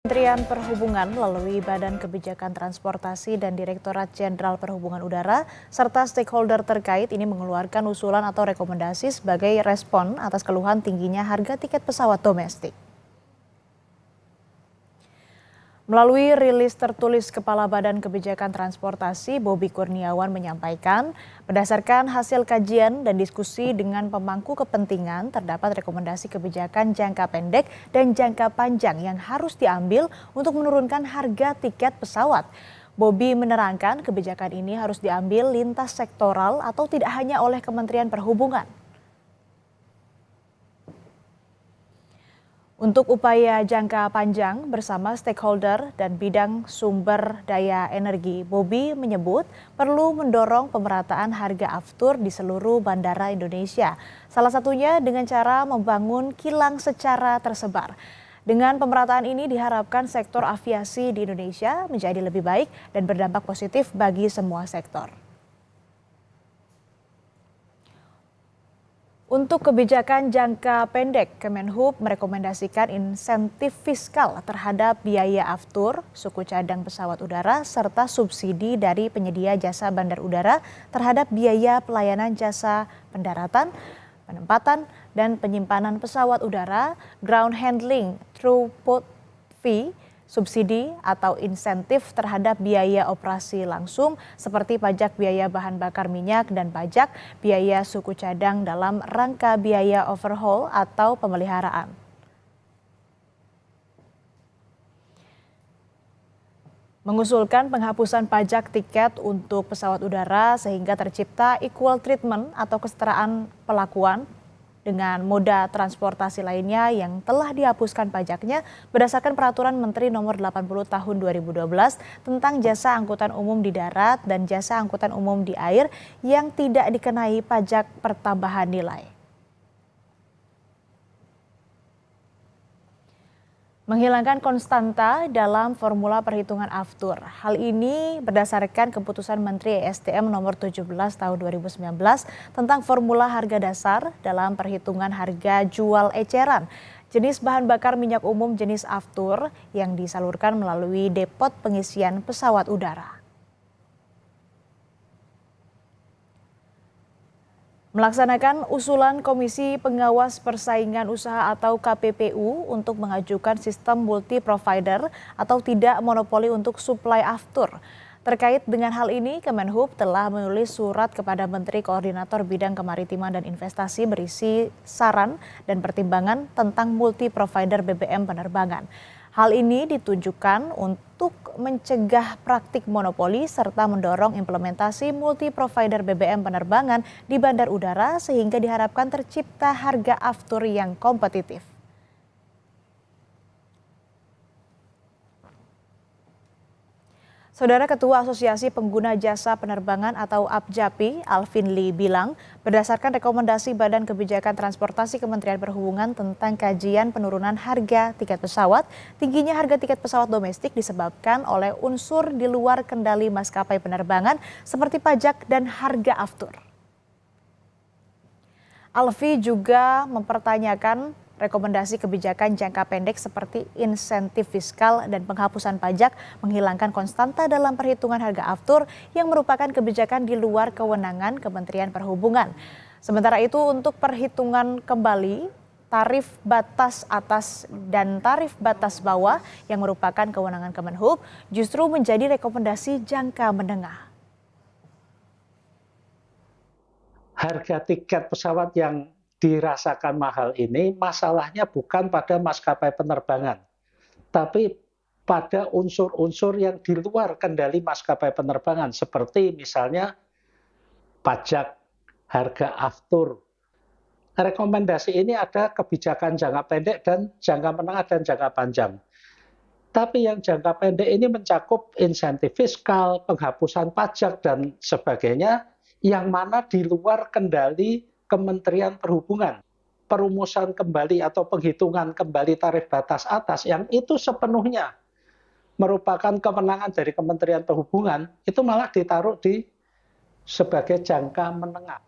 Kementerian Perhubungan melalui Badan Kebijakan Transportasi dan Direktorat Jenderal Perhubungan Udara serta stakeholder terkait ini mengeluarkan usulan atau rekomendasi sebagai respon atas keluhan tingginya harga tiket pesawat domestik. Melalui rilis tertulis Kepala Badan Kebijakan Transportasi Bobi Kurniawan menyampaikan, berdasarkan hasil kajian dan diskusi dengan pemangku kepentingan, terdapat rekomendasi kebijakan jangka pendek dan jangka panjang yang harus diambil untuk menurunkan harga tiket pesawat. Bobi menerangkan kebijakan ini harus diambil lintas sektoral atau tidak hanya oleh Kementerian Perhubungan. Untuk upaya jangka panjang bersama stakeholder dan bidang sumber daya energi, Bobi menyebut perlu mendorong pemerataan harga aftur di seluruh bandara Indonesia. Salah satunya dengan cara membangun kilang secara tersebar. Dengan pemerataan ini diharapkan sektor aviasi di Indonesia menjadi lebih baik dan berdampak positif bagi semua sektor. Untuk kebijakan jangka pendek, Kemenhub merekomendasikan insentif fiskal terhadap biaya aftur, suku cadang pesawat udara, serta subsidi dari penyedia jasa bandar udara terhadap biaya pelayanan jasa pendaratan, penempatan, dan penyimpanan pesawat udara, ground handling, throughput fee, subsidi atau insentif terhadap biaya operasi langsung seperti pajak biaya bahan bakar minyak dan pajak biaya suku cadang dalam rangka biaya overhaul atau pemeliharaan. Mengusulkan penghapusan pajak tiket untuk pesawat udara sehingga tercipta equal treatment atau kesetaraan perlakuan dengan moda transportasi lainnya yang telah dihapuskan pajaknya berdasarkan Peraturan Menteri Nomor 80 Tahun 2012 tentang jasa angkutan umum di darat dan jasa angkutan umum di air yang tidak dikenai pajak pertambahan nilai. Menghilangkan konstanta dalam formula perhitungan aftur. Hal ini berdasarkan keputusan Menteri ESDM nomor 17 tahun 2019 tentang formula harga dasar dalam perhitungan harga jual eceran jenis bahan bakar minyak umum jenis aftur yang disalurkan melalui depot pengisian pesawat udara. Melaksanakan usulan Komisi Pengawas Persaingan Usaha atau KPPU untuk mengajukan sistem multi provider atau tidak monopoli untuk suplai aftur. Terkait dengan hal ini, Kemenhub telah menulis surat kepada Menteri Koordinator Bidang Kemaritiman dan Investasi berisi saran dan pertimbangan tentang multi provider BBM penerbangan. Hal ini ditujukan untuk mencegah praktik monopoli serta mendorong implementasi multi provider BBM penerbangan di bandar udara sehingga diharapkan tercipta harga aftur yang kompetitif. Saudara Ketua Asosiasi Pengguna Jasa Penerbangan atau APJAPI, Alvin Lee bilang, berdasarkan rekomendasi Badan Kebijakan Transportasi Kementerian Perhubungan tentang kajian penurunan harga tiket pesawat, tingginya harga tiket pesawat domestik disebabkan oleh unsur di luar kendali maskapai penerbangan seperti pajak dan harga aftur. Alvi juga mempertanyakan rekomendasi kebijakan jangka pendek seperti insentif fiskal dan penghapusan pajak menghilangkan konstanta dalam perhitungan harga aftur yang merupakan kebijakan di luar kewenangan Kementerian Perhubungan. Sementara itu untuk perhitungan kembali tarif batas atas dan tarif batas bawah yang merupakan kewenangan Kemenhub justru menjadi rekomendasi jangka menengah. Harga tiket pesawat yang dirasakan mahal ini masalahnya bukan pada maskapai penerbangan, tapi pada unsur-unsur yang di luar kendali maskapai penerbangan seperti misalnya pajak, harga aftur. Rekomendasi ini ada kebijakan jangka pendek dan jangka menengah dan jangka panjang. Tapi yang jangka pendek ini mencakup insentif fiskal, penghapusan pajak dan sebagainya yang mana di luar kendali Kementerian Perhubungan. Perumusan kembali atau penghitungan kembali tarif batas atas yang itu sepenuhnya merupakan kewenangan dari Kementerian Perhubungan, itu malah ditaruh sebagai jangka menengah.